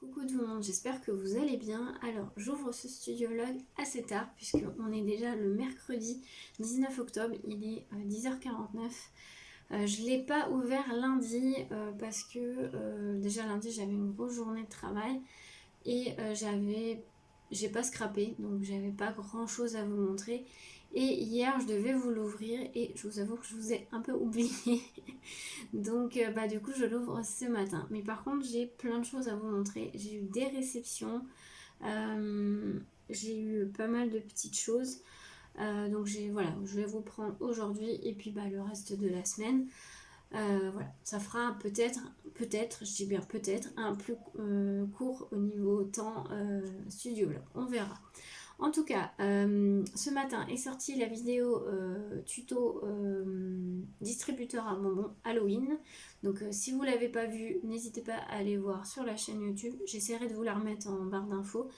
Coucou tout le monde, j'espère que vous allez bien. Alors j'ouvre ce studio vlog assez tard puisqu'on est déjà le mercredi 19 octobre, il est 10h49. Je ne l'ai pas ouvert lundi parce que déjà lundi j'avais une grosse journée de travail et j'ai pas scrappé, donc j'avais pas grand chose à vous montrer. Et hier je devais vous l'ouvrir et je vous avoue que je vous ai un peu oublié. Donc du coup je l'ouvre ce matin. Mais par contre j'ai plein de choses à vous montrer. J'ai eu des réceptions, j'ai eu pas mal de petites choses. Donc voilà, je vais vous prendre aujourd'hui et puis le reste de la semaine. Voilà, ça fera peut-être, je dis bien peut-être, un plus court au niveau temps studio vlog. On verra. En tout cas, ce matin est sortie la vidéo tuto distributeur à bonbons Halloween. Donc si vous ne l'avez pas vue, n'hésitez pas à aller voir sur la chaîne YouTube. J'essaierai de vous la remettre en barre d'infos.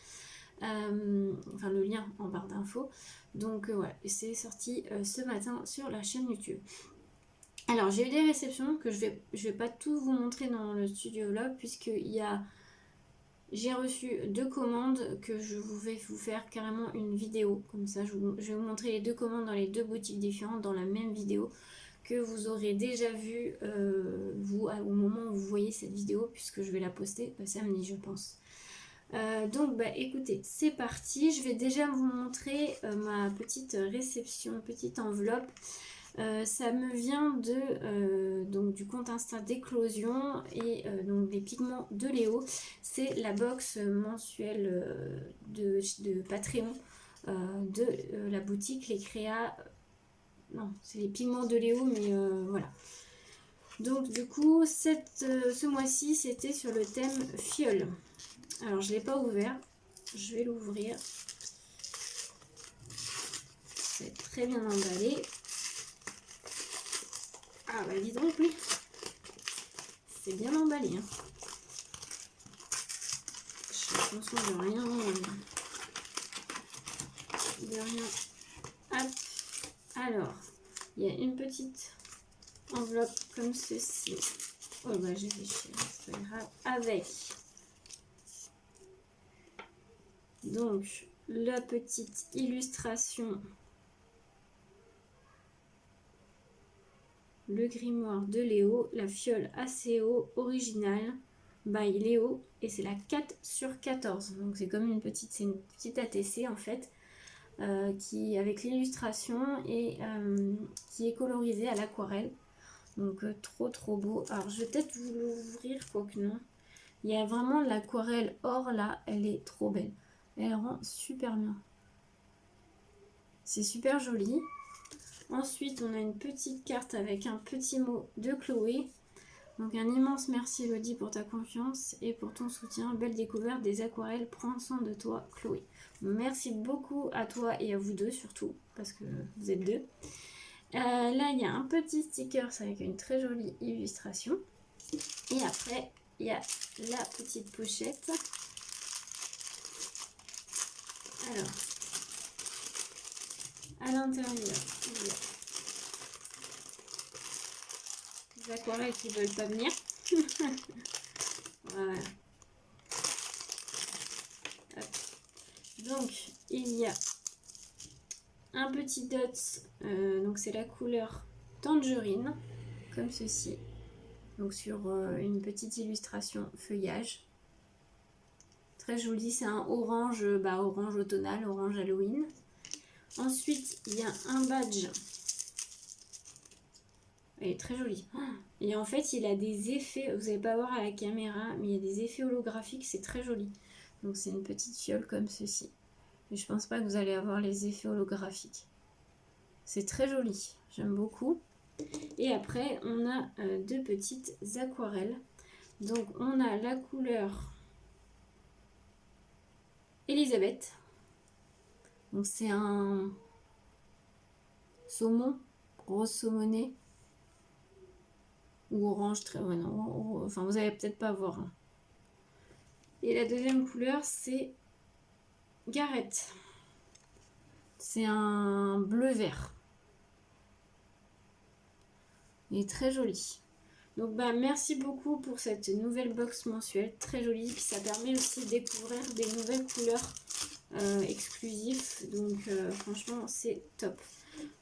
Enfin le lien en barre d'infos. Donc voilà, c'est sorti ce matin sur la chaîne YouTube. Alors j'ai eu des réceptions que je vais pas tout vous montrer dans le studio vlog j'ai reçu 2 commandes que je vais vous faire carrément une vidéo. Comme ça, je vais vous montrer les 2 commandes dans les 2 boutiques différentes dans la même vidéo que vous aurez déjà vu vous au moment où vous voyez cette vidéo puisque je vais la poster samedi je pense. Donc écoutez, c'est parti. Je vais déjà vous montrer ma petite réception, petite enveloppe. Ça me vient donc du compte Insta d'Éclosion et donc les pigments de Léo. C'est la box mensuelle de Patreon de la boutique Les Créas. Non, c'est les pigments de Léo, mais voilà. Donc du coup, ce mois-ci, c'était sur le thème fiole. Alors, je ne l'ai pas ouvert. Je vais l'ouvrir. C'est très bien emballé. Ah dis donc, oui. C'est bien emballé. Hein. Je fais attention de rien. Hop. Alors, il y a une petite enveloppe comme ceci. Oh j'ai déchiré, c'est pas grave. Avec donc la petite illustration. Le grimoire de Léo, la fiole ACO originale by Léo et c'est la 4/14. Donc c'est comme une petite ATC en fait qui avec l'illustration et qui est colorisée à l'aquarelle. Donc trop beau. Alors je vais peut-être vous l'ouvrir, quoique non. Il y a vraiment l'aquarelle or là, elle est trop belle. Elle rend super bien. C'est super joli. Ensuite, on a une petite carte avec un petit mot de Chloé. Donc un immense merci Elodie pour ta confiance et pour ton soutien. Belle découverte des aquarelles. Prends soin de toi Chloé. Merci beaucoup à toi et à vous deux surtout parce que vous êtes deux. Là il y a un petit sticker avec une très jolie illustration. Et après il y a la petite pochette. Alors à l'intérieur il y a des aquarelles qui ne veulent pas venir. Voilà. Hop. Donc il y a un petit dot, donc c'est la couleur tangerine, comme ceci. Donc sur une petite illustration feuillage. Très joli, c'est un orange, orange automnal, orange Halloween. Ensuite, il y a un badge. Elle est très jolie. Et en fait, il a des effets, vous n'allez pas voir à la caméra, mais il y a des effets holographiques, c'est très joli. Donc c'est une petite fiole comme ceci. Mais je pense pas que vous allez avoir les effets holographiques. C'est très joli, j'aime beaucoup. Et après, on a 2 petites aquarelles. Donc on a la couleur Elisabeth. Donc c'est un saumon, rose saumonné. Ou orange, très ouais, non, enfin vous allez peut-être pas voir. Hein. Et la deuxième couleur c'est Gareth. C'est un bleu vert. Il est très joli. Donc bah merci beaucoup pour cette nouvelle box mensuelle, très jolie. Puis ça permet aussi de découvrir des nouvelles couleurs exclusives. Donc franchement c'est top.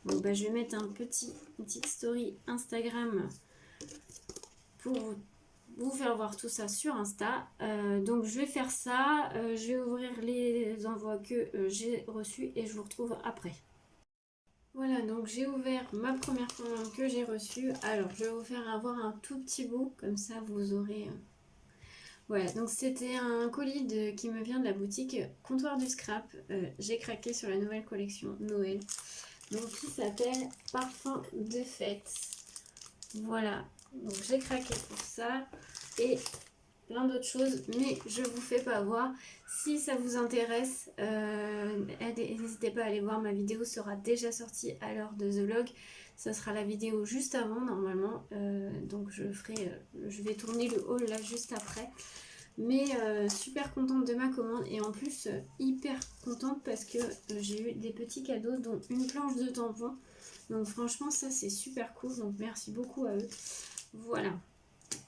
Donc bah je vais mettre une petite story Instagram pour vous faire voir tout ça sur Insta. Donc je vais faire ça. Je vais ouvrir les envois que j'ai reçus et je vous retrouve après. Voilà, donc j'ai ouvert ma première commande que j'ai reçue. Alors, je vais vous faire avoir un tout petit bout, comme ça vous aurez... Voilà, donc c'était un colis qui me vient de la boutique Comptoir du Scrap. J'ai craqué sur la nouvelle collection Noël. Donc, qui s'appelle Parfum de fête. Voilà, donc j'ai craqué pour ça. Et plein d'autres choses, mais je vous fais pas voir. Si ça vous intéresse, n'hésitez pas à aller voir, ma vidéo sera déjà sortie à l'heure de The Vlog. Ça sera la vidéo juste avant normalement, donc je vais tourner le haul là juste après. Mais super contente de ma commande et en plus hyper contente parce que j'ai eu des petits cadeaux dont une planche de tampons. Donc franchement ça c'est super cool, donc merci beaucoup à eux. Voilà.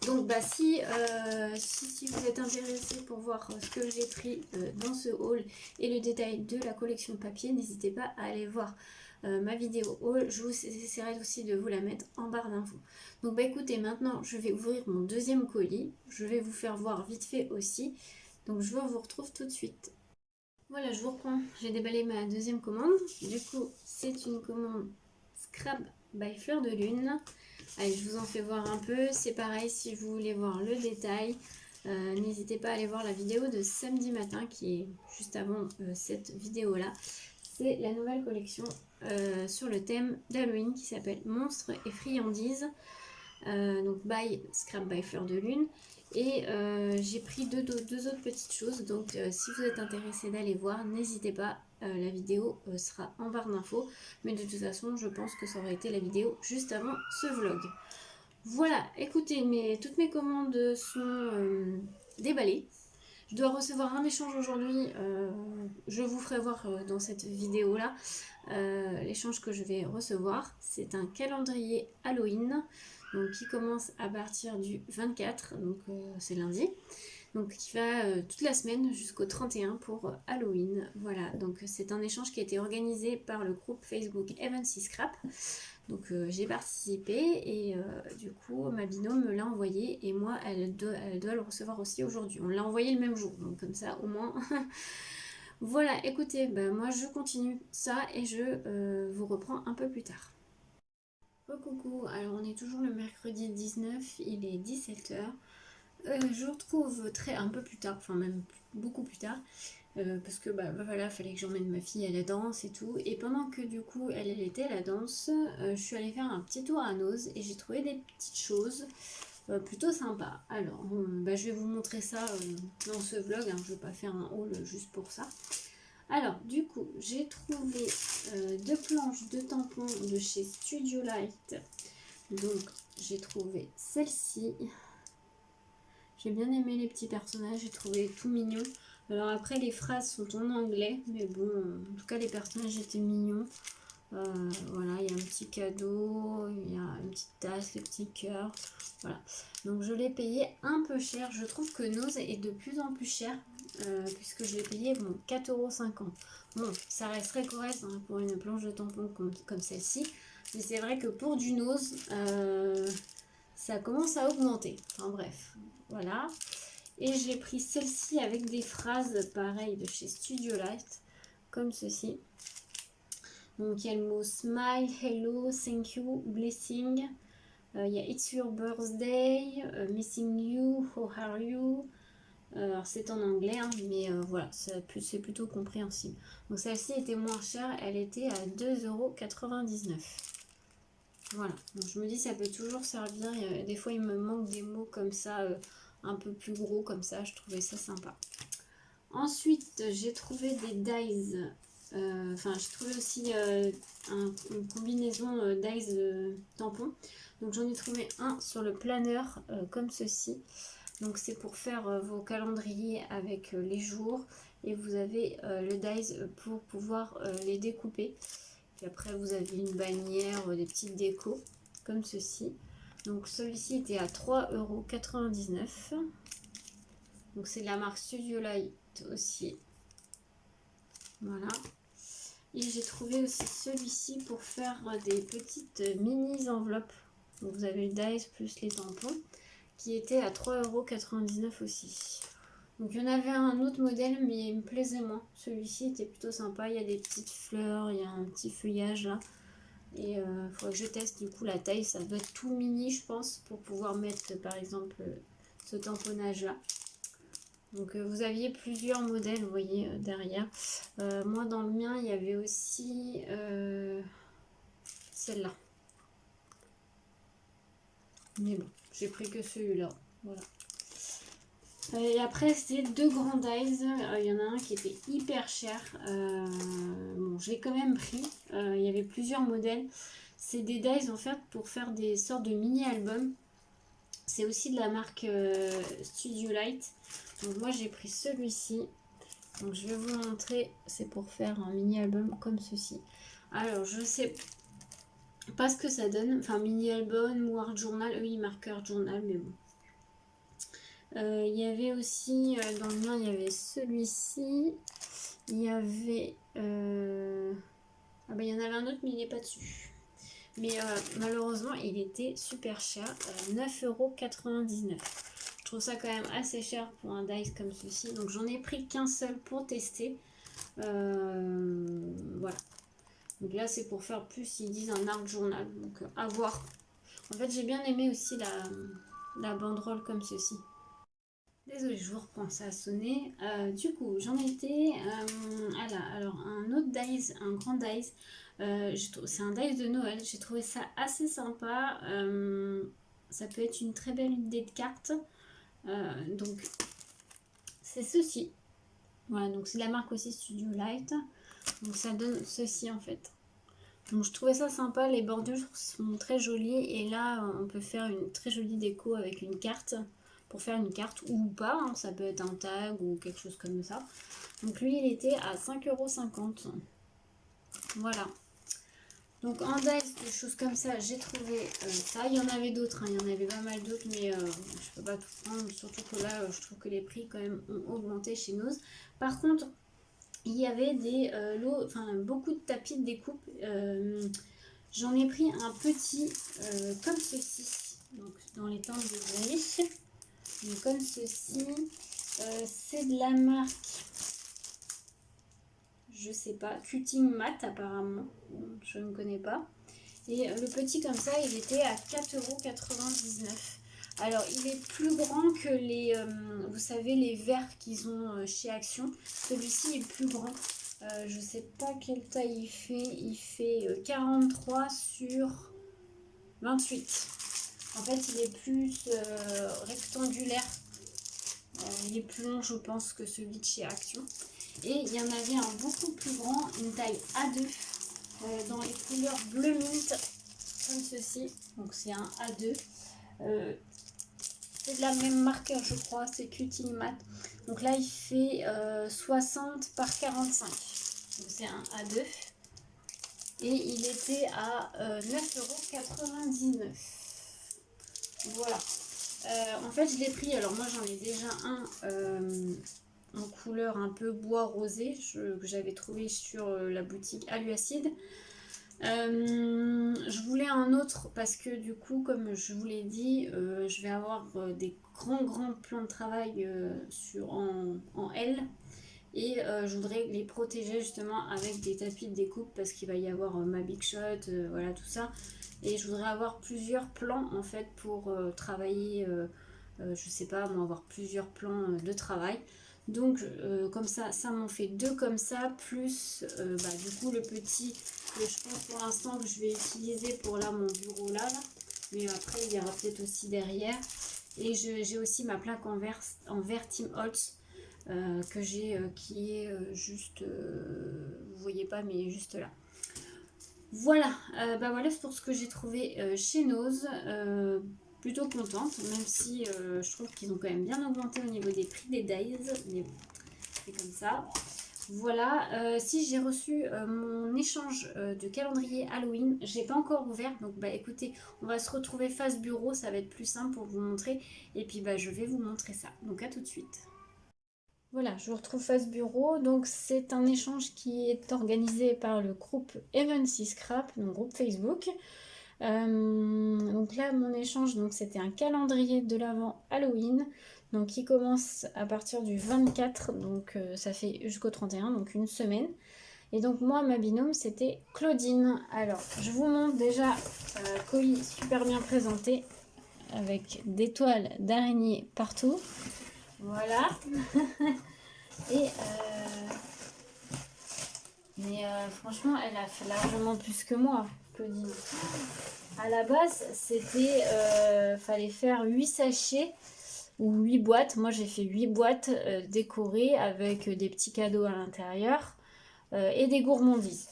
Donc bah si vous êtes intéressé pour voir ce que j'ai pris dans ce haul et le détail de la collection papier, n'hésitez pas à aller voir ma vidéo haul. Je vous essaierai aussi de vous la mettre en barre d'infos. Donc bah écoutez, maintenant je vais ouvrir mon deuxième colis. Je vais vous faire voir vite fait aussi. Donc je vous retrouve tout de suite. Voilà, je vous reprends. J'ai déballé ma deuxième commande. Du coup, c'est une commande Scrap by Fleur de Lune. Allez, je vous en fais voir un peu. C'est pareil, si vous voulez voir le détail, n'hésitez pas à aller voir la vidéo de samedi matin qui est juste avant cette vidéo-là. C'est la nouvelle collection sur le thème d'Halloween qui s'appelle Monstres et friandises. Donc by Scrap by Fleur de Lune. Et j'ai pris deux autres petites choses. Donc si vous êtes intéressé d'aller voir, n'hésitez pas. La vidéo sera en barre d'infos. Mais de toute façon, je pense que ça aurait été la vidéo juste avant ce vlog. Voilà, écoutez, toutes mes commandes sont déballées. Je dois recevoir un échange aujourd'hui. Je vous ferai voir dans cette vidéo-là l'échange que je vais recevoir. C'est un calendrier Halloween donc, qui commence à partir du 24, donc c'est lundi. Donc qui va toute la semaine jusqu'au 31 pour Halloween. Voilà, donc c'est un échange qui a été organisé par le groupe Facebook Evansy Scrap. Donc j'ai participé et du coup ma binôme me l'a envoyé et moi elle doit le recevoir aussi aujourd'hui. On l'a envoyé le même jour, donc comme ça au moins. Voilà, écoutez, moi je continue ça et je vous reprends un peu plus tard. Coucou, alors on est toujours le mercredi 19, il est 17h. Je vous retrouve un peu plus tard, enfin même beaucoup plus tard. Parce que voilà, fallait que j'emmène ma fille à la danse et tout. Et pendant que du coup elle était à la danse, je suis allée faire un petit tour à Nose et j'ai trouvé des petites choses plutôt sympas. Alors, je vais vous montrer ça dans ce vlog, hein. Je ne vais pas faire un haul juste pour ça. Alors, du coup, j'ai trouvé deux planches de tampons de chez Studio Light. Donc, j'ai trouvé celle-ci. J'ai bien aimé les petits personnages, j'ai trouvé tout mignon. Alors après les phrases sont en anglais, mais bon, en tout cas les personnages étaient mignons. Voilà, il y a un petit cadeau, il y a une petite tasse, les petits cœurs. Voilà, donc je l'ai payé un peu cher. Je trouve que Nose est de plus en plus cher, puisque je l'ai payé 4,50 €. Bon, ça resterait correct hein, pour une planche de tampon comme celle-ci. Mais c'est vrai que pour du Nose, ça commence à augmenter. Enfin bref, voilà. Et j'ai pris celle-ci avec des phrases pareilles de chez Studio Light, comme ceci. Donc il y a le mot smile, hello, thank you, blessing. Il y a it's your birthday, missing you, how are you. Alors c'est en anglais, hein, mais voilà, c'est plutôt compréhensible. Donc celle-ci était moins chère, elle était à 2,99 €. Voilà, donc je me dis ça peut toujours servir. Des fois il me manque des mots comme ça, un peu plus gros comme ça, je trouvais ça sympa. Ensuite j'ai trouvé des dies, j'ai trouvé aussi une combinaison dies tampons. Donc j'en ai trouvé un sur le planeur comme ceci. Donc c'est pour faire vos calendriers avec les jours et vous avez le dies pour pouvoir les découper. Puis après vous avez une bannière, des petites décos comme ceci. Donc celui-ci était à 3,99 €. Donc c'est de la marque Studio Light aussi. Voilà. Et j'ai trouvé aussi celui-ci pour faire des petites mini enveloppes. Donc vous avez le dice plus les tampons qui était à 3,99 € aussi. Donc il y en avait un autre modèle mais il me plaisait moins. Celui-ci était plutôt sympa. Il y a des petites fleurs, il y a un petit feuillage là. Et il faudrait que je teste du coup la taille. Ça doit être tout mini je pense pour pouvoir mettre par exemple ce tamponnage là. Donc vous aviez plusieurs modèles, vous voyez derrière. Moi dans le mien il y avait aussi celle-là. Mais bon, j'ai pris que celui-là. Voilà. Et après c'est deux grands dies. Il y en a un qui était hyper cher. Bon, j'ai quand même pris. Il y avait plusieurs modèles. C'est des dies en fait pour faire des sortes de mini-albums. C'est aussi de la marque Studio Light. Donc moi j'ai pris celui-ci. Donc je vais vous montrer. C'est pour faire un mini-album comme ceci. Alors je sais pas ce que ça donne. Enfin mini-album ou art journal. Eux ils marquent art journal mais bon. Il y avait aussi dans le mien il y avait celui-ci. Il y avait ah bah il y en avait un autre mais il n'est pas dessus. Mais malheureusement il était super cher, 9,99 €. Je trouve ça quand même assez cher pour un dice comme ceci. Donc j'en ai pris qu'un seul pour tester. Voilà. Donc là c'est pour faire plus, ils disent un art journal. Donc à voir. En fait j'ai bien aimé aussi la banderole comme ceci. Désolée, je vous reprends, ça a sonné. Du coup, j'en étais alors un autre dice, un grand dice. C'est un dice de Noël. J'ai trouvé ça assez sympa. Ça peut être une très belle idée de carte. Donc, c'est ceci. Voilà, donc c'est la marque aussi Studio Light. Donc, ça donne ceci en fait. Donc, je trouvais ça sympa. Les bordures sont très jolies. Et là, on peut faire une très jolie déco avec une carte. Pour faire une carte ou pas, hein, ça peut être un tag ou quelque chose comme ça. Donc lui il était à 5,50 €. Voilà. Donc en dice, des choses comme ça, j'ai trouvé ça. Il y en avait d'autres, hein, il y en avait pas mal d'autres, mais je peux pas tout prendre. Surtout que là, je trouve que les prix quand même ont augmenté chez Noz. Par contre, il y avait des lots, enfin beaucoup de tapis de découpe. J'en ai pris un petit comme ceci. Donc dans les teintes de gris. Donc, comme ceci, c'est de la marque, je sais pas, Cutting Mat apparemment, je ne connais pas. Et le petit comme ça, il était à 4,99 €. Alors, il est plus grand que les, vous savez, les verres qu'ils ont chez Action. Celui-ci est plus grand. Je sais pas quelle taille il fait. Il fait 43 sur 28. En fait, il est plus rectangulaire. Il est plus long, je pense, que celui de chez Action. Et il y en avait un beaucoup plus grand, une taille A2, dans les couleurs bleu mint, comme ceci. Donc c'est un A2. C'est de la même marqueur, je crois, c'est Cutting Mat. Donc là, il fait 60 par 45. Donc c'est un A2. Et il était à 9,99 €. Voilà. En fait, je l'ai pris. Alors, moi, j'en ai déjà un en couleur un peu bois rosé que j'avais trouvé sur la boutique Aluacide. Je voulais un autre parce que, du coup, comme je vous l'ai dit, je vais avoir des grands plans de travail en L. Et je voudrais les protéger justement avec des tapis de découpe parce qu'il va y avoir ma Big Shot, voilà tout ça. Et je voudrais avoir plusieurs plans en fait pour travailler, je sais pas, moi avoir plusieurs plans de travail. Donc comme ça m'en fait deux comme ça, plus du coup le petit que je pense pour l'instant que je vais utiliser pour là mon bureau là. Mais après il y aura peut-être aussi derrière. Et j'ai aussi ma plaque en verre Tim Holtz. Que j'ai qui est juste vous voyez pas mais juste là. Voilà, voilà c'est pour ce que j'ai trouvé chez Noz. Plutôt contente, même si je trouve qu'ils ont quand même bien augmenté au niveau des prix des dies, mais bon, c'est comme ça. Voilà, si j'ai reçu mon échange de calendrier Halloween, j'ai pas encore ouvert, donc bah écoutez, on va se retrouver face bureau, ça va être plus simple pour vous montrer, et puis bah je vais vous montrer ça, donc à tout de suite. Voilà, je vous retrouve face bureau, donc c'est un échange qui est organisé par le groupe Evansy Scrap, mon groupe Facebook. Donc là, mon échange, donc c'était un calendrier de l'Avent Halloween, donc qui commence à partir du 24, donc ça fait jusqu'au 31, donc une semaine. Et donc moi, ma binôme, c'était Claudine. Alors, je vous montre déjà colis super bien présenté, avec des toiles d'araignée partout. Voilà. Et mais franchement, elle a fait largement plus que moi, Claudine. À la base, c'était fallait faire 8 sachets ou 8 boîtes. Moi, j'ai fait 8 boîtes décorées avec des petits cadeaux à l'intérieur et des gourmandises.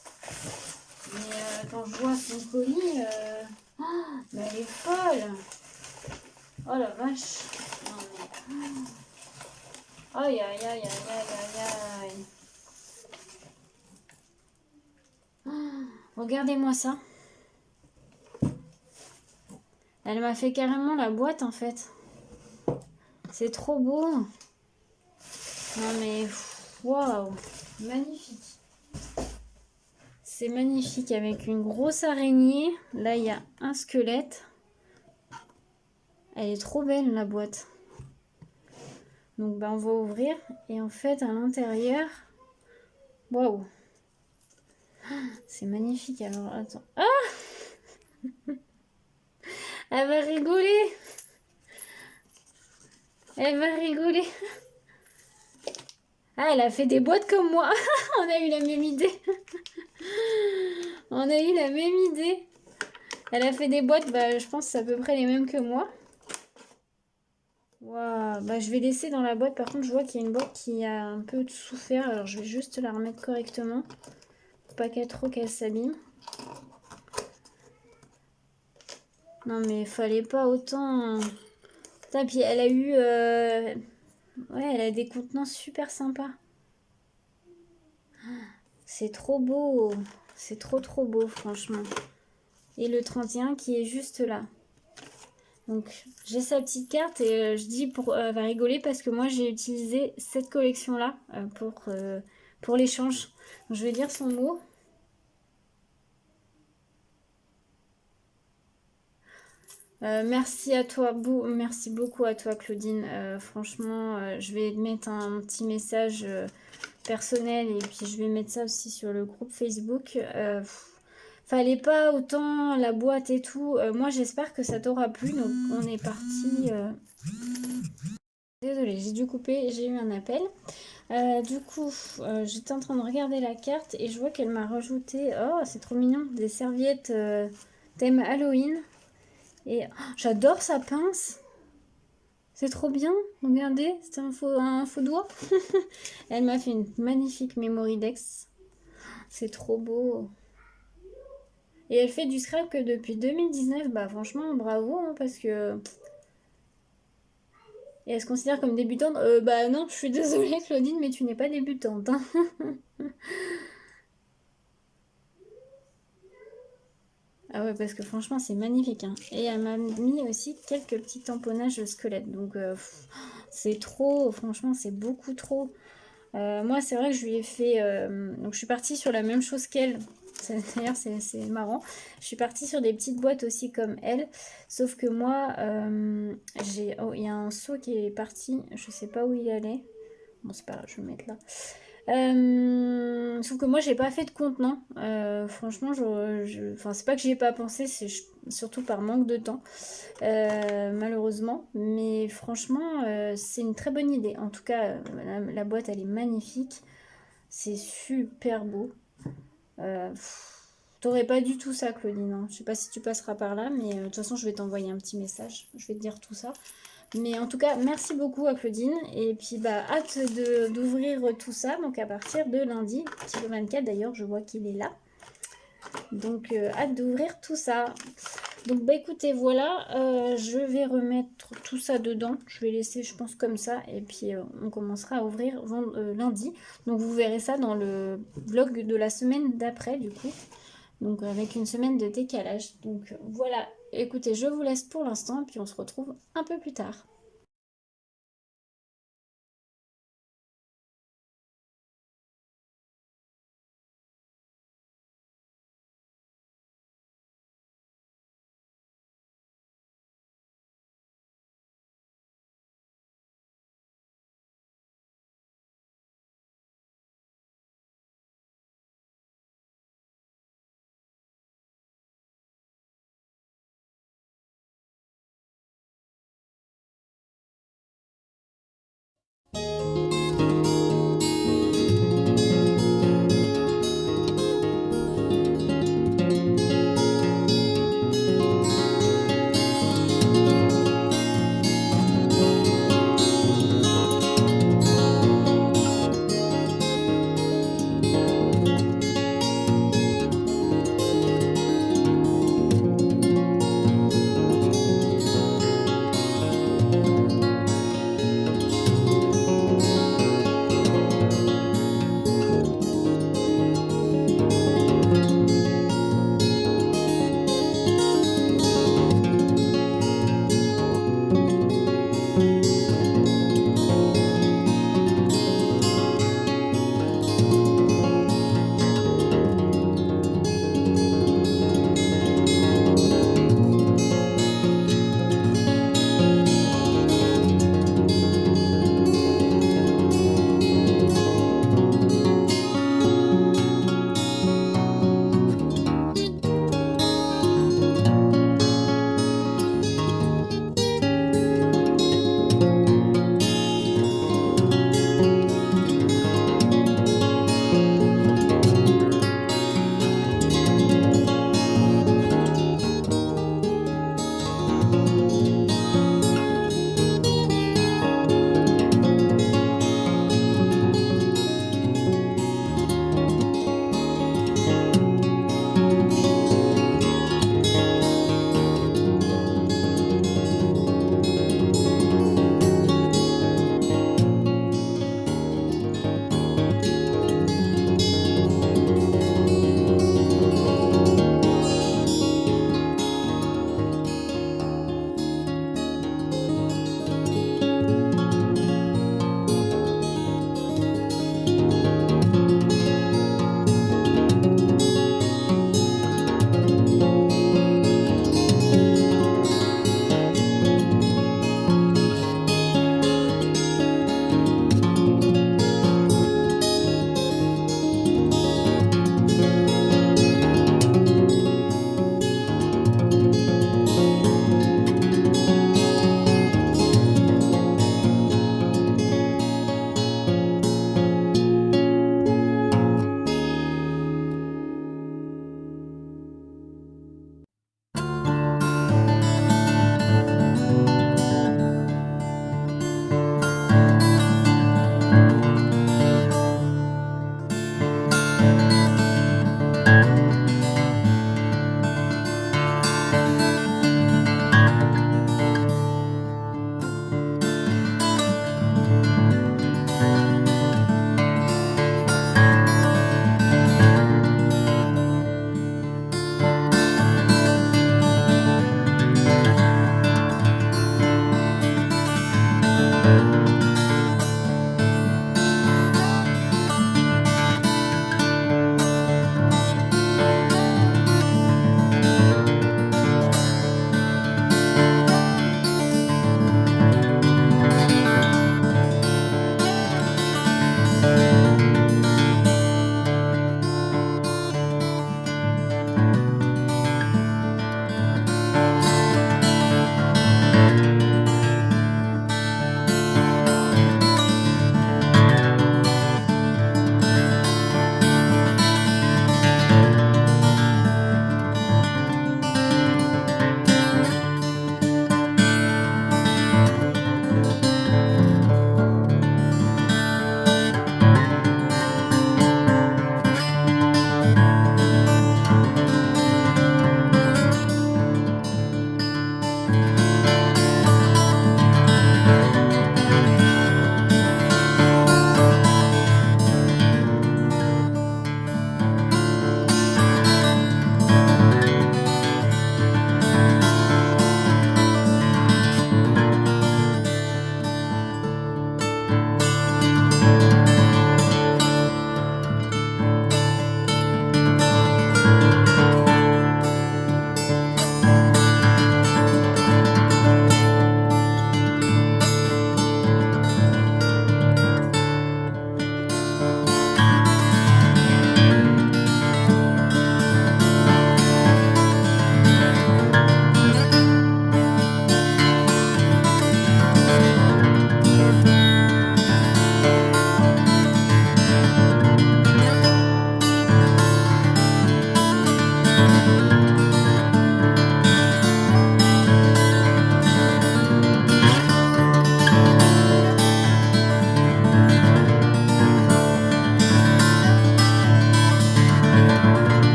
Mais quand je vois son colis, mais elle est folle. Oh la vache. Non, mais... Aïe, aïe, aïe, aïe, aïe, aïe, aïe. Regardez-moi ça. Elle m'a fait carrément la boîte en fait. C'est trop beau. Non mais waouh, magnifique. C'est magnifique avec une grosse araignée. Là il y a un squelette. Elle est trop belle la boîte. Donc bah on va ouvrir et en fait à l'intérieur, waouh, c'est magnifique. Alors attends, ah, elle va rigoler. Elle va rigoler. Ah, elle a fait des boîtes comme moi. On a eu la même idée. On a eu la même idée. Elle a fait des boîtes, bah, je pense que c'est à peu près les mêmes que moi. Waouh, bah, je vais laisser dans la boîte. Par contre, je vois qu'il y a une boîte qui a un peu souffert. Alors, je vais juste la remettre correctement. Pour pas qu'elle s'abîme. Non, mais il fallait pas autant. Putain, puis elle a eu... Ouais, elle a des contenants super sympas. C'est trop beau. C'est trop beau, franchement. Et le 31 qui est juste là. Donc j'ai sa petite carte et je dis pour elle va rigoler parce que moi j'ai utilisé cette collection là pour l'échange. Je vais lire son mot. Merci à toi, merci beaucoup à toi Claudine. Franchement, je vais mettre un petit message personnel et puis je vais mettre ça aussi sur le groupe Facebook. Fallait pas autant la boîte et tout. Moi j'espère que ça t'aura plu. Donc on est parti. Désolée, j'ai dû couper, j'ai eu un appel. Du coup, j'étais en train de regarder la carte et je vois qu'elle m'a rajouté, oh c'est trop mignon, des serviettes thème Halloween. Et oh, j'adore sa pince. C'est trop bien, regardez, c'est un faux doigt. Elle m'a fait une magnifique Memory Dex. C'est trop beau. Et elle fait du scrap que depuis 2019, bah franchement bravo hein, parce que... Et elle se considère comme débutante. Bah non, je suis désolée Claudine, mais tu n'es pas débutante. Hein. Ah ouais, parce que franchement, c'est magnifique. Hein. Et elle m'a mis aussi quelques petits tamponnages de squelette. Donc, c'est trop. Franchement, c'est beaucoup trop. Moi, c'est vrai que je lui ai fait... donc, je suis partie sur la même chose qu'elle. D'ailleurs, c'est marrant. Je suis partie sur des petites boîtes aussi comme elle. Sauf que moi, j'ai... Oh, il y a un seau qui est parti. Je sais pas où il allait. Bon, c'est pas grave, je vais le mettre là. Sauf que moi j'ai pas fait de contenant. Franchement, enfin, c'est pas que j'y ai pas pensé, c'est surtout par manque de temps, malheureusement. Mais franchement, c'est une très bonne idée. En tout cas, la boîte elle est magnifique, c'est super beau. T'aurais pas du tout ça, Claudine. Hein. Je sais pas si tu passeras par là, mais de toute façon, je vais t'envoyer un petit message. Je vais te dire tout ça. Mais en tout cas, merci beaucoup à Claudine. Et puis, bah, hâte d'ouvrir tout ça. Donc, à partir de lundi, petit le 24 d'ailleurs, je vois qu'il est là. Donc, hâte d'ouvrir tout ça. Donc bah écoutez, voilà, je vais remettre tout ça dedans. Je vais laisser, je pense, comme ça. Et puis on commencera à ouvrir lundi. Donc vous verrez ça dans le vlog de la semaine d'après, du coup. Donc avec une semaine de décalage. Donc voilà, écoutez, je vous laisse pour l'instant. Et puis on se retrouve un peu plus tard.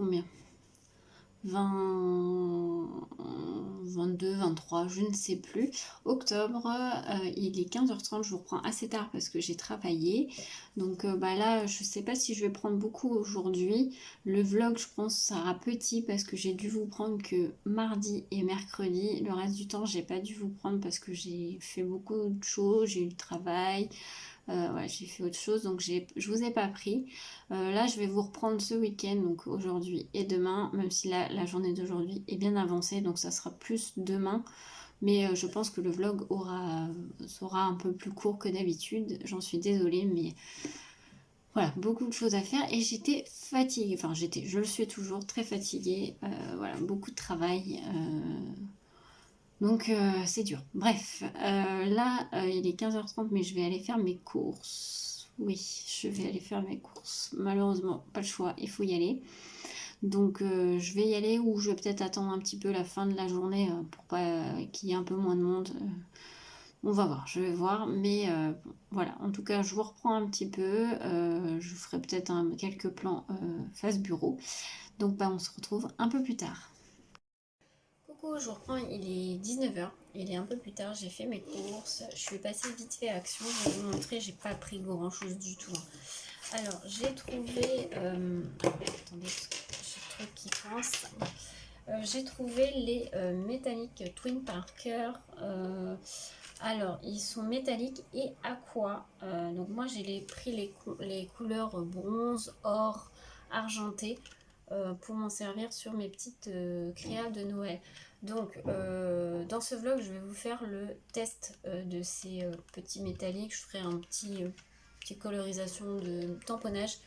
combien? 20, 22, 23, je ne sais plus. Octobre, il est 15h30, je vous reprends assez tard parce que j'ai travaillé. Donc bah là, je sais pas si je vais prendre beaucoup aujourd'hui. Le vlog, je pense, sera petit parce que j'ai dû vous prendre que mardi et mercredi. Le reste du temps, j'ai pas dû vous prendre parce que j'ai fait beaucoup de choses, j'ai eu le travail. Ouais, j'ai fait autre chose, donc je vous ai pas pris. Là, je vais vous reprendre ce week-end, donc aujourd'hui et demain, même si la journée d'aujourd'hui est bien avancée, donc ça sera plus demain. Mais je pense que le vlog sera un peu plus court que d'habitude. J'en suis désolée, mais voilà, beaucoup de choses à faire et j'étais fatiguée. Enfin, je le suis toujours très fatiguée. Voilà, beaucoup de travail. Donc c'est dur. Bref, là il est 15h30 mais je vais aller faire mes courses. Oui, je vais aller faire mes courses. Malheureusement, pas le choix, il faut y aller. Donc je vais y aller ou je vais peut-être attendre un petit peu la fin de la journée pour pas qu'il y ait un peu moins de monde. On va voir, je vais voir. Mais bon, voilà, en tout cas je vous reprends un petit peu. Je ferai peut-être quelques plans face bureau. Donc bah, on se retrouve un peu plus tard. Coucou, je reprends, il est 19h, il est un peu plus tard, j'ai fait mes courses, je suis passée vite fait à Action, je vais vous montrer, j'ai pas pris grand chose du tout. Alors, j'ai trouvé, attendez, j'ai le truc qui coince, j'ai trouvé les métalliques Twin Parker, alors ils sont métalliques et aqua, donc moi j'ai pris les couleurs bronze, or, argenté, pour m'en servir sur mes petites créas de Noël. Donc dans ce vlog je vais vous faire le test de ces petits métalliques. Je ferai un petit colorisation de tamponnage.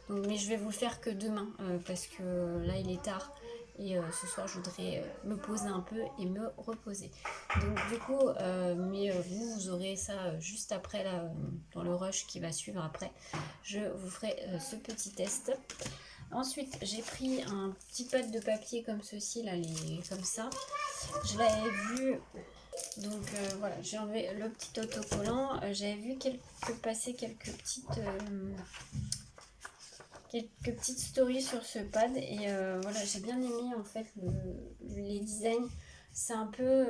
Donc, mais je vais vous le faire que demain parce que là il est tard et ce soir je voudrais me poser un peu et me reposer. Donc du coup vous aurez ça juste après là, dans le rush qui va suivre après. Je vous ferai ce petit test. Ensuite, j'ai pris un petit pad de papier comme ceci, là, comme ça. Je l'avais vu, donc voilà, j'ai enlevé le petit autocollant. J'avais vu passer quelques petites stories sur ce pad et voilà, j'ai bien aimé en fait les designs. C'est un peu,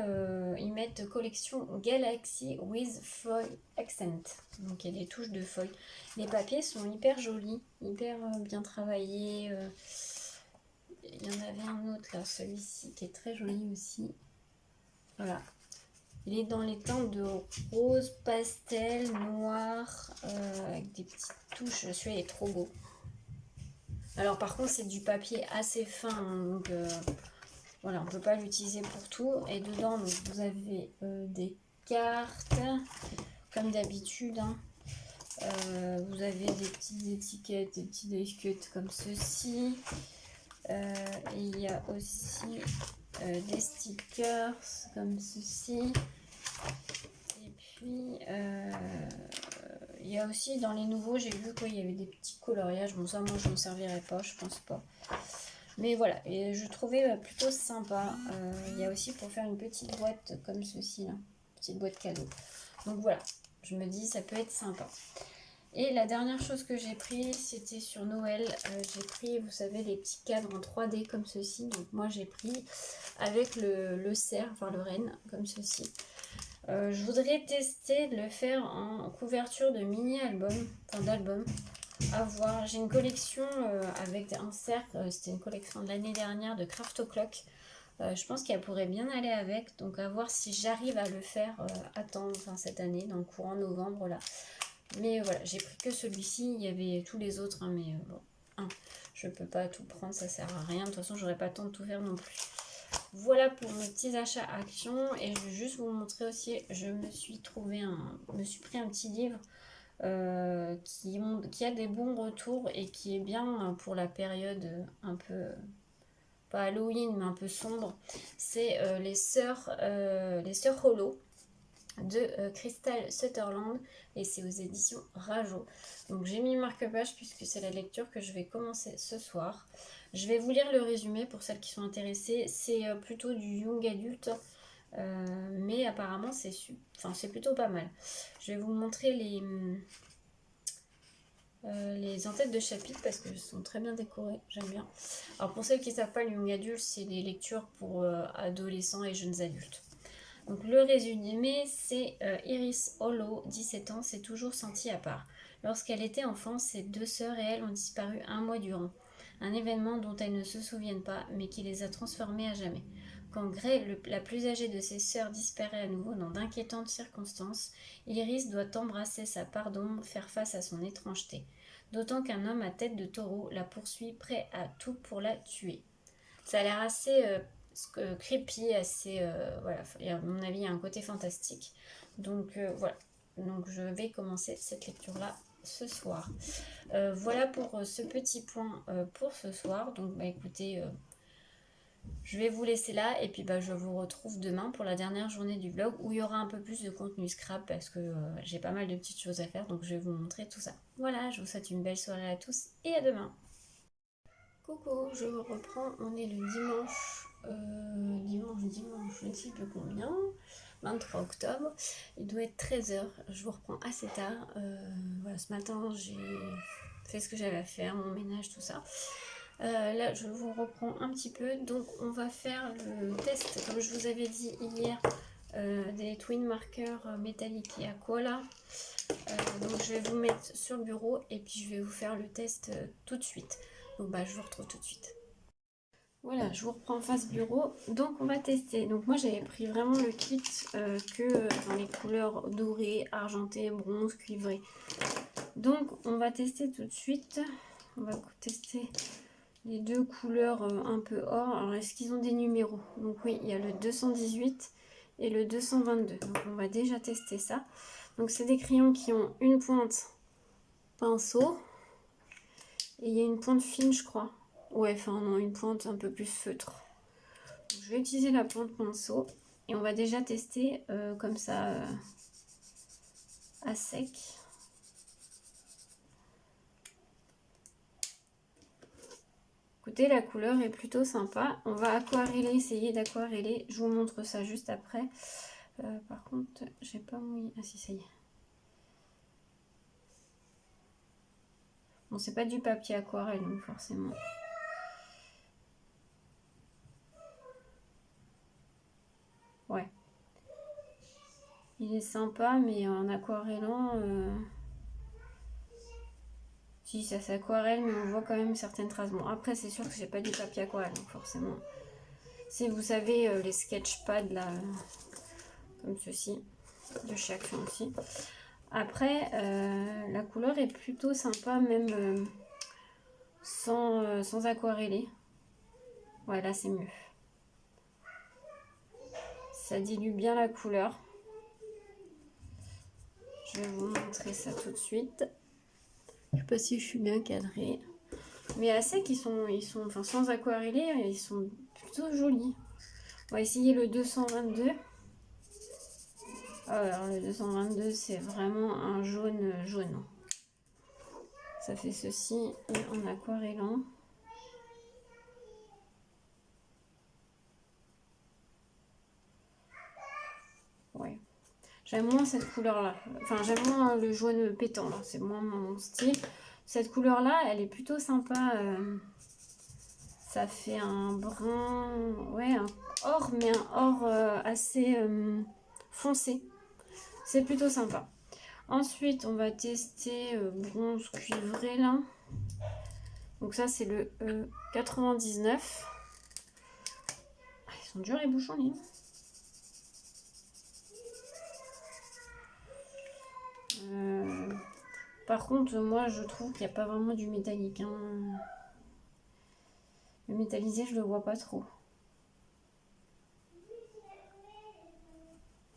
ils mettent collection Galaxy with Foil Accent. Donc il y a des touches de foil. Les papiers sont hyper jolis, hyper bien travaillés. Il y en avait un autre là, celui-ci qui est très joli aussi. Voilà. Il est dans les teintes de rose, pastel, noir, avec des petites touches. Celui-là est trop beau. Alors par contre c'est du papier assez fin, hein, donc voilà, on ne peut pas l'utiliser pour tout. Et dedans donc, vous avez des cartes, comme d'habitude. Hein. Vous avez des petites étiquettes, des petits disquettes comme ceci. Et il y a aussi des stickers comme ceci. Et puis il y a aussi dans les nouveaux, j'ai vu qu'il y avait des petits coloriages. Bon, ça, moi, je ne m'en servirai pas, je pense pas. Mais voilà, et je trouvais plutôt sympa. Il y a aussi pour faire une petite boîte comme ceci, là. Petite boîte cadeau. Donc voilà, je me dis, ça peut être sympa. Et la dernière chose que j'ai pris, c'était sur Noël. J'ai pris, vous savez, les petits cadres en 3D comme ceci. Donc moi, j'ai pris avec le cerf, enfin le renne, comme ceci. Je voudrais tester de le faire en couverture de mini-album, enfin d'album, à voir. J'ai une collection avec un cercle, c'était une collection de l'année dernière de Craft O'Clock. Je pense qu'elle pourrait bien aller avec, donc à voir si j'arrive à le faire à temps, enfin cette année, dans le courant novembre là. Mais voilà, j'ai pris que celui-ci, il y avait tous les autres, hein, mais bon, hein, je peux pas tout prendre, ça sert à rien. De toute façon, j'aurais pas le temps de tout faire non plus. Voilà pour mes petits achats Action. Et je vais juste vous montrer aussi, je me suis pris un petit livre qui a des bons retours et qui est bien pour la période un peu, pas Halloween, mais un peu sombre. C'est les sœurs Hollow de Crystal Sutherland et c'est aux éditions Rajo. Donc j'ai mis le marque-page puisque c'est la lecture que je vais commencer ce soir. Je vais vous lire le résumé pour celles qui sont intéressées. C'est plutôt du young adulte, mais apparemment c'est plutôt pas mal. Je vais vous montrer les en-têtes de chapitre parce qu'elles sont très bien décorées, j'aime bien. Alors pour celles qui ne savent pas, le young adulte, c'est les lectures pour adolescents et jeunes adultes. Donc le résumé, c'est Iris Hollow, 17 ans, s'est toujours sentie à part. Lorsqu'elle était enfant, ses deux sœurs et elle ont disparu un mois durant. Un événement dont elles ne se souviennent pas, mais qui les a transformées à jamais. Quand Gray, la plus âgée de ses sœurs, disparaît à nouveau dans d'inquiétantes circonstances, Iris doit embrasser sa part d'ombre, faire face à son étrangeté. D'autant qu'un homme à tête de taureau la poursuit, prêt à tout pour la tuer. Ça a l'air assez creepy, assez... voilà, à mon avis, il y a un côté fantastique. Donc voilà, donc je vais commencer cette lecture-là ce soir. Voilà pour ce petit point pour ce soir. Donc bah écoutez, je vais vous laisser là et puis bah, je vous retrouve demain pour la dernière journée du vlog où il y aura un peu plus de contenu scrap parce que j'ai pas mal de petites choses à faire, donc je vais vous montrer tout ça. Voilà, je vous souhaite une belle soirée à tous et à demain. Coucou, je reprends, on est le dimanche, je ne sais plus combien, 23 octobre, il doit être 13h, je vous reprends assez tard, voilà, ce matin j'ai fait ce que j'avais à faire, mon ménage, tout ça. Là je vous reprends un petit peu, donc on va faire le test, comme je vous avais dit hier, des twin markers métalliques et Aquala. Donc je vais vous mettre sur le bureau et puis je vais vous faire le test tout de suite. Donc bah je vous retrouve tout de suite. Voilà, je vous reprends face bureau. Donc on va tester. Donc moi j'avais pris vraiment le kit que dans les couleurs dorées, argentées, bronze, cuivré. Donc on va tester tout de suite. On va tester les deux couleurs un peu or. Alors est-ce qu'ils ont des numéros? Donc oui, il y a le 218 et le 222. Donc on va déjà tester ça. Donc c'est des crayons qui ont une pointe pinceau. Et il y a une pointe fine, je crois. Ouais, enfin non, une pointe un peu plus feutre. Donc, je vais utiliser la pointe pinceau. Et on va déjà tester comme ça à sec. Écoutez, la couleur est plutôt sympa. On va aquareller, essayer d'aquareller. Je vous montre ça juste après. Par contre, j'ai pas mouillé. Ah si, ça y est. Bon, c'est pas du papier aquarelle, donc forcément. Ouais. Il est sympa, mais en aquarellant... Si, ça s'aquarelle, mais on voit quand même certaines traces. Bon, après, c'est sûr que j'ai pas du papier aquarelle, donc forcément. Si vous savez, les sketchpads, là, comme ceci, de chez Action aussi. Après, la couleur est plutôt sympa, même sans aquareller. Ouais, là, c'est mieux. Ça dilue bien la couleur. Je vais vous montrer ça tout de suite. Je sais pas si je suis bien cadrée. Mais à sec, ils sont enfin, sans aquareller, ils sont plutôt jolis. On va essayer le 222. Alors le 222, c'est vraiment un jaune jaune. Ça fait ceci et en aquarellant. Ouais. J'aime moins cette couleur-là. Enfin, j'aime moins le jaune pétant, là. C'est moins mon style. Cette couleur-là, elle est plutôt sympa. Ça fait un brun... Ouais, un or, mais un or assez foncé. C'est plutôt sympa. Ensuite, on va tester bronze cuivré, là. Donc ça, c'est le 99. Ah, ils sont durs, les bouchons, les. Par contre, moi, je trouve qu'il n'y a pas vraiment du métallique. Hein. Le métallisé, je le vois pas trop.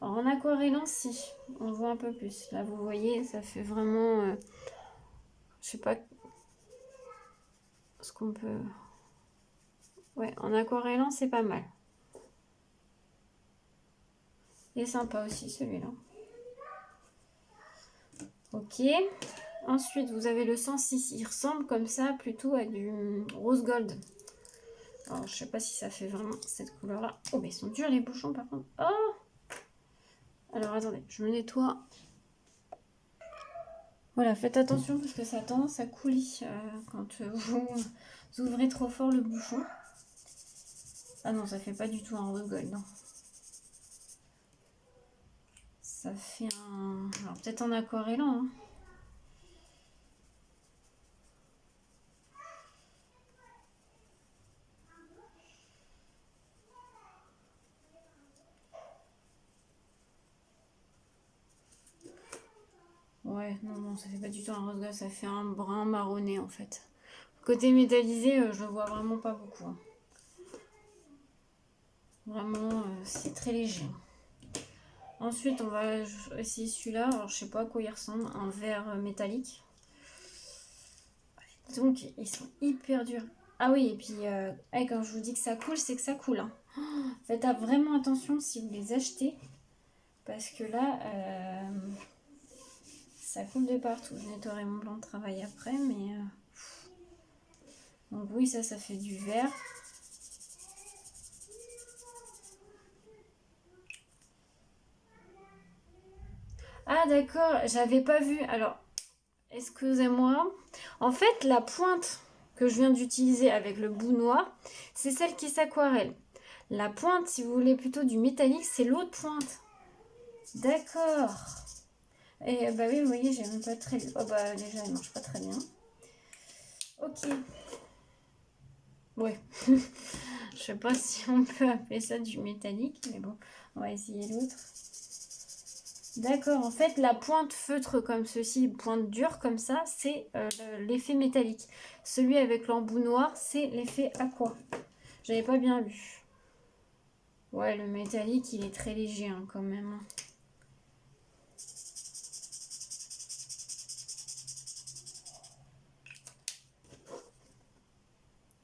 Alors, en aquarellant, si, on voit un peu plus. Là, vous voyez, ça fait vraiment... je sais pas ce qu'on peut... Ouais, en aquarellant, c'est pas mal. Il est sympa aussi, celui-là. Ok. Ensuite, vous avez le 106. Il ressemble comme ça plutôt à du rose gold. Alors, je sais pas si ça fait vraiment cette couleur-là. Oh, mais ils sont durs les bouchons par contre. Oh! Alors, attendez, je me nettoie. Voilà, faites attention parce que ça a tendance à couler quand vous ouvrez trop fort le bouchon. Ah non, ça fait pas du tout un rose gold, non. Ça fait un... Alors peut-être en aquarellant, hein. Ouais, non, non, ça fait pas du tout un rose gold, ça fait un brun marronné en fait. Côté métallisé, je le vois vraiment pas beaucoup, hein. Vraiment, c'est très léger. Ensuite, on va essayer celui-là. Alors, je sais pas à quoi il ressemble. Un verre métallique. Donc, ils sont hyper durs. Ah oui, et puis, quand je vous dis que ça coule, c'est que ça coule, hein. Faites vraiment attention si vous les achetez. Parce que là, ça coule de partout. Je nettoierai mon plan de travail après, mais... Donc oui, ça fait du verre. Ah d'accord, j'avais pas vu. Alors, excusez-moi. En fait, la pointe que je viens d'utiliser avec le bout noir, c'est celle qui s'aquarelle. La pointe, si vous voulez plutôt du métallique, c'est l'autre pointe. D'accord. Et bah oui, vous voyez, j'ai même pas très... Oh bah déjà, elle marche pas très bien. Ok. Ouais. Je sais pas si on peut appeler ça du métallique, mais bon, on va essayer l'autre. D'accord, en fait, la pointe feutre comme ceci, pointe dure comme ça, c'est l'effet métallique. Celui avec l'embout noir, c'est l'effet aqua. J'avais pas bien lu. Ouais, le métallique, il est très léger hein, quand même.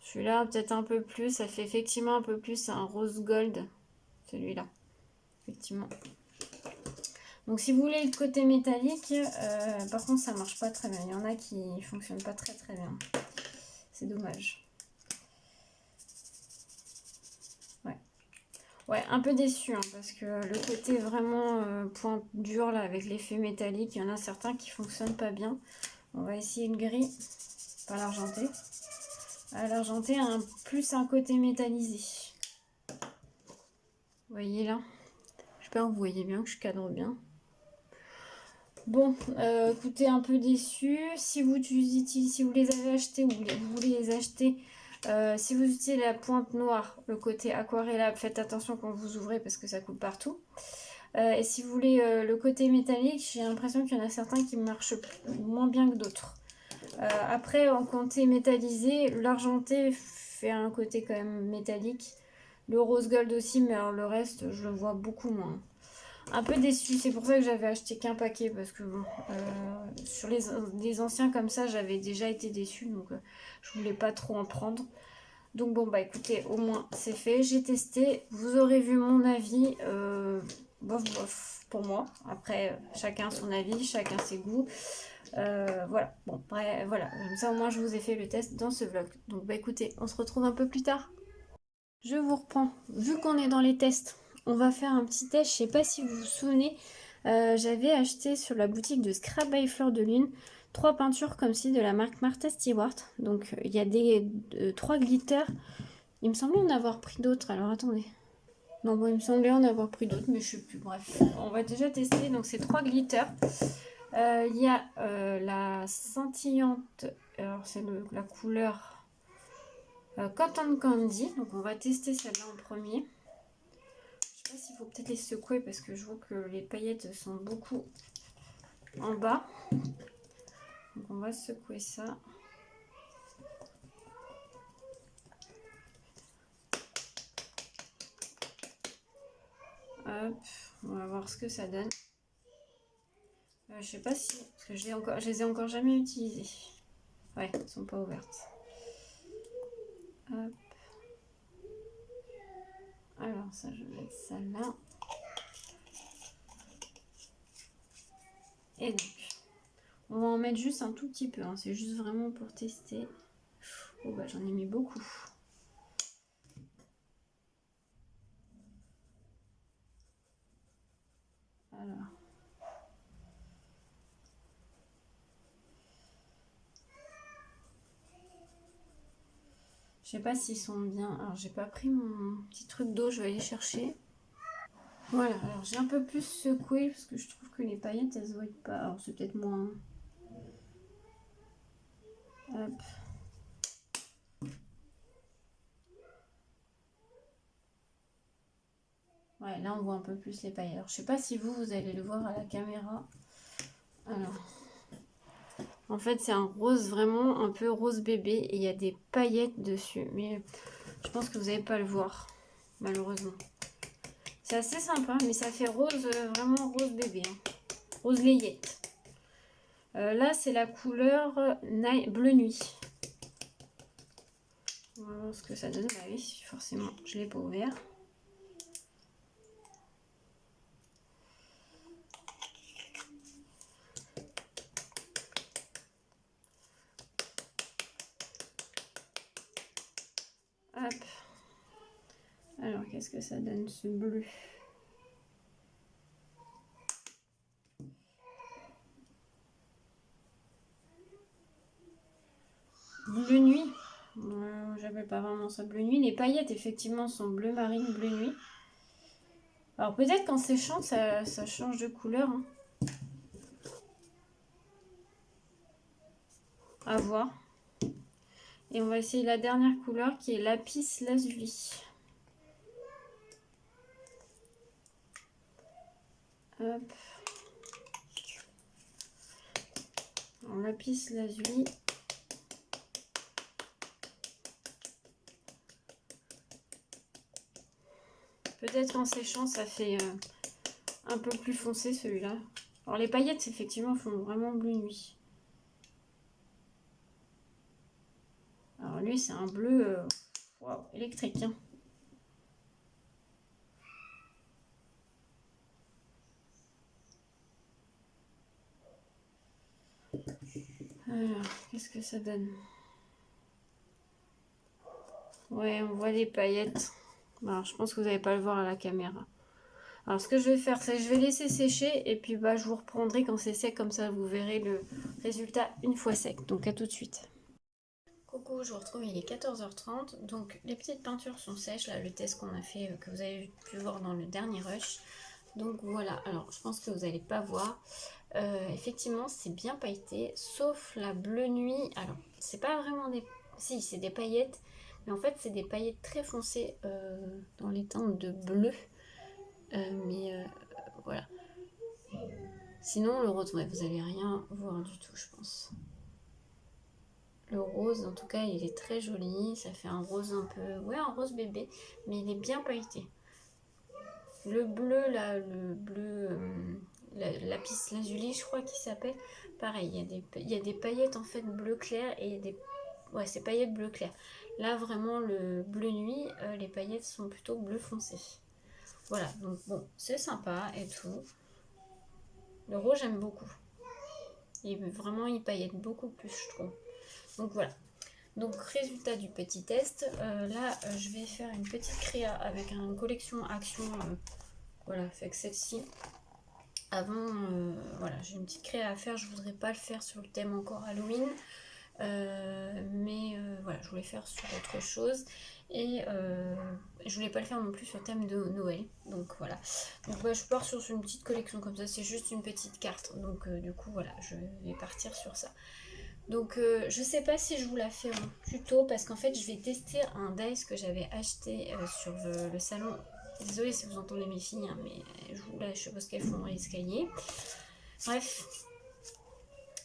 Celui-là, peut-être un peu plus. Ça fait effectivement un peu plus un rose gold. Celui-là, effectivement. Donc si vous voulez le côté métallique, par contre ça marche pas très bien. Il y en a qui fonctionnent pas très très bien. C'est dommage. Ouais. Ouais, un peu déçu hein, parce que le côté vraiment pointe dure là avec l'effet métallique, il y en a certains qui fonctionnent pas bien. On va essayer le gris, pas l'argenté. L'argenté a plus un côté métallisé. Vous voyez là? J'espère que vous voyez bien, que je cadre bien. Bon, écoutez, un peu déçu. Si vous les avez achetés ou vous voulez les acheter, si vous utilisez la pointe noire, le côté aquarellable, faites attention quand vous ouvrez parce que ça coule partout. Et si vous voulez le côté métallique, j'ai l'impression qu'il y en a certains qui marchent moins bien que d'autres. Après, en côté métallisé, l'argenté fait un côté quand même métallique. Le rose gold aussi, mais alors le reste, je le vois beaucoup moins. Un peu déçu, c'est pour ça que j'avais acheté qu'un paquet parce que bon, sur les anciens comme ça, j'avais déjà été déçue donc je voulais pas trop en prendre. Donc bon bah écoutez, au moins c'est fait, j'ai testé, vous aurez vu mon avis, bof bof pour moi. Après chacun son avis, chacun ses goûts. Voilà, bon bref, voilà, comme ça au moins je vous ai fait le test dans ce vlog. Donc bah écoutez, on se retrouve un peu plus tard. Je vous reprends. Vu qu'on est dans les tests, on va faire un petit test. Je sais pas si vous vous souvenez, j'avais acheté sur la boutique de Scrap by Fleur de Lune 3 peintures comme ci de la marque Martha Stewart. Donc il y a des 3 glitters. Il me semblait en avoir pris d'autres. Alors attendez. Non, bon, il me semblait en avoir pris d'autres, mais je sais plus. Bref, on va déjà tester. Donc c'est 3 glitters. Il y a la scintillante. Alors c'est la couleur Cotton Candy. Donc on va tester celle-là en premier. Je sais pas s'il faut peut-être les secouer parce que je vois que les paillettes sont beaucoup en bas. Donc on va secouer ça. Hop, on va voir ce que ça donne. Je sais pas si... Parce que je les ai encore jamais utilisées. Ouais, elles sont pas ouvertes. Hop. Alors ça, je vais mettre ça là. Et donc, on va en mettre juste un tout petit peu. Hein. C'est juste vraiment pour tester. Oh bah j'en ai mis beaucoup. Alors. Je sais pas s'ils sont bien. Alors j'ai pas pris mon petit truc d'eau, je vais aller chercher. Voilà, alors j'ai un peu plus secoué parce que je trouve que les paillettes elles se voient pas. Alors c'est peut-être moins. Hop. Ouais, là on voit un peu plus les paillettes. Alors je sais pas si vous allez le voir à la caméra. Alors. En fait, c'est un rose vraiment un peu rose bébé et il y a des paillettes dessus. Mais je pense que vous n'allez pas le voir, malheureusement. C'est assez sympa, mais ça fait rose, vraiment rose bébé. Hein. Rose layette. Là, c'est la couleur bleu nuit. On va voir ce que ça donne. Bah oui, forcément, je ne l'ai pas ouvert. Hop. Alors, qu'est-ce que ça donne, ce bleu? Bleu nuit. J'appelle pas vraiment ça bleu nuit. Les paillettes, effectivement, sont bleu marine, bleu nuit. Alors, peut-être qu'en séchant, ça change de couleur. Hein. À voir. Et on va essayer la dernière couleur qui est lapis lazuli. Hop. Alors, lapis lazuli. Peut-être qu'en séchant, ça fait un peu plus foncé celui-là. Alors les paillettes, effectivement, font vraiment bleu nuit. Alors lui, c'est un bleu wow, électrique. Hein. Alors, qu'est-ce que ça donne? Ouais, on voit les paillettes. Alors, je pense que vous n'allez pas le voir à la caméra. Alors, ce que je vais faire, c'est que je vais laisser sécher et puis bah, je vous reprendrai quand c'est sec, comme ça vous verrez le résultat une fois sec. Donc, à tout de suite. Coucou, je vous retrouve, il est 14h30. Donc, les petites peintures sont sèches, là, le test qu'on a fait, que vous avez pu voir dans le dernier rush. Donc, voilà. Alors, je pense que vous n'allez pas voir. Effectivement, c'est bien pailleté, sauf la bleu nuit. Alors, c'est pas vraiment des... Si, c'est des paillettes, mais en fait, c'est des paillettes très foncées dans les teintes de bleu. Voilà. Sinon, le rose, ouais, vous allez rien voir du tout, je pense. Le rose, en tout cas, il est très joli. Ça fait un rose un peu... Ouais, un rose bébé, mais il est bien pailleté. Le bleu, là, le bleu... lapis lazuli, je crois qu'il s'appelle. Pareil, il y a des paillettes en fait bleu clair et il y a des... Ouais, c'est paillettes bleu clair. Là, vraiment, le bleu nuit, les paillettes sont plutôt bleu foncé. Voilà, donc bon, c'est sympa et tout. Le rose, j'aime beaucoup. Et vraiment, il paillette beaucoup plus, je trouve. Donc voilà. Donc résultat du petit test. Là, je vais faire une petite créa avec une collection action. Voilà, fait que celle-ci... Avant, voilà, j'ai une petite créa à faire. Je voudrais pas le faire sur le thème encore Halloween. Voilà, je voulais faire sur autre chose. Et je voulais pas le faire non plus sur le thème de Noël. Donc voilà. Donc je pars sur une petite collection comme ça. C'est juste une petite carte. Donc du coup, voilà, je vais partir sur ça. Donc je sais pas si je vous la fais en tuto. Parce qu'en fait, je vais tester un dice que j'avais acheté sur le salon. Désolée si vous entendez mes filles, hein, mais je suppose qu'elles font l'escalier. Bref,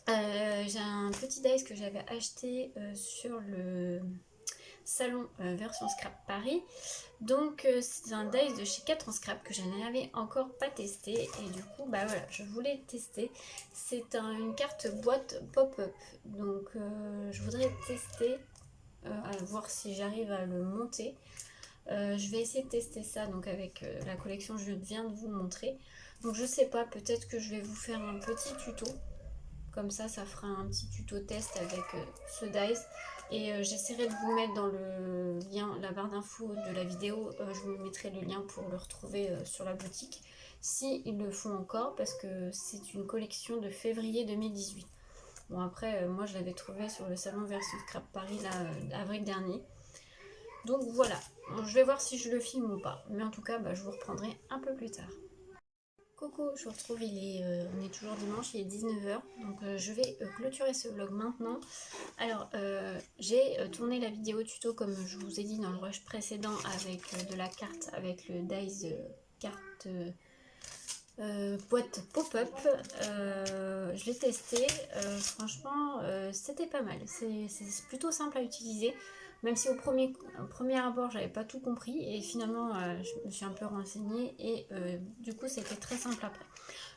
j'ai un petit dice que j'avais acheté sur le salon version Scrap Paris. Donc c'est un dice de chez 4 en Scrap que je n'avais encore pas testé. Et du coup, bah voilà, je voulais tester. C'est une carte boîte pop-up. Donc je voudrais tester, à voir si j'arrive à le monter. Je vais essayer de tester ça donc avec la collection que je viens de vous montrer. Donc je sais pas, peut-être que je vais vous faire un petit tuto. Comme ça fera un petit tuto test avec ce dice. Et j'essaierai de vous mettre dans le lien, la barre d'infos de la vidéo. Je vous mettrai le lien pour le retrouver sur la boutique. Si ils le font encore, parce que c'est une collection de février 2018. Bon après, moi je l'avais trouvé sur le salon version Scrap Paris là, avril dernier. Donc voilà, je vais voir si je le filme ou pas. Mais en tout cas, je vous reprendrai un peu plus tard. Coucou, je vous retrouve, on est toujours dimanche, il est 19h, donc je vais clôturer ce vlog maintenant. Alors, j'ai tourné la vidéo tuto comme je vous ai dit dans le rush précédent avec de la carte, avec le Dice carte boîte pop-up. Je l'ai testé, franchement c'était pas mal, c'est plutôt simple à utiliser. Même si au premier abord j'avais pas tout compris et finalement je me suis un peu renseignée et du coup c'était très simple après.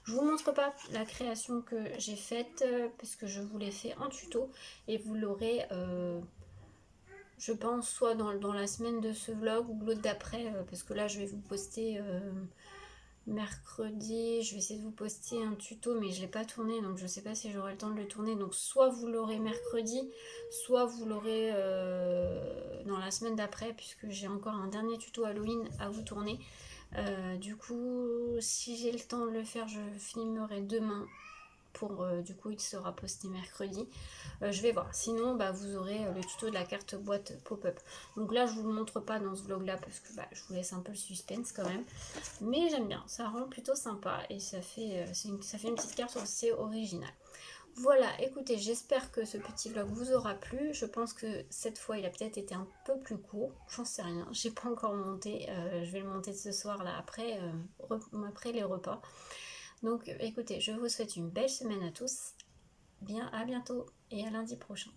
Je vous montre pas la création que j'ai faite parce que je vous l'ai fait en tuto et vous l'aurez je pense soit dans la semaine de ce vlog ou l'autre d'après parce que là je vais vous poster mercredi, je vais essayer de vous poster un tuto mais je l'ai pas tourné donc je sais pas si j'aurai le temps de le tourner, donc soit vous l'aurez mercredi, soit vous l'aurez dans la semaine d'après puisque j'ai encore un dernier tuto Halloween à vous tourner. Du coup si j'ai le temps de le faire je filmerai demain pour du coup il sera posté mercredi. Je vais voir, sinon vous aurez le tuto de la carte boîte pop-up. Donc là je vous le montre pas dans ce vlog là parce que je vous laisse un peu le suspense quand même, mais j'aime bien, ça rend plutôt sympa et ça fait, ça fait une petite carte assez originale. Voilà, écoutez, j'espère que ce petit vlog vous aura plu. Je pense que cette fois il a peut-être été un peu plus court, j'en sais rien, j'ai pas encore monté, je vais le monter ce soir là après, après les repas. Donc écoutez, je vous souhaite une belle semaine à tous, à bientôt et à lundi prochain.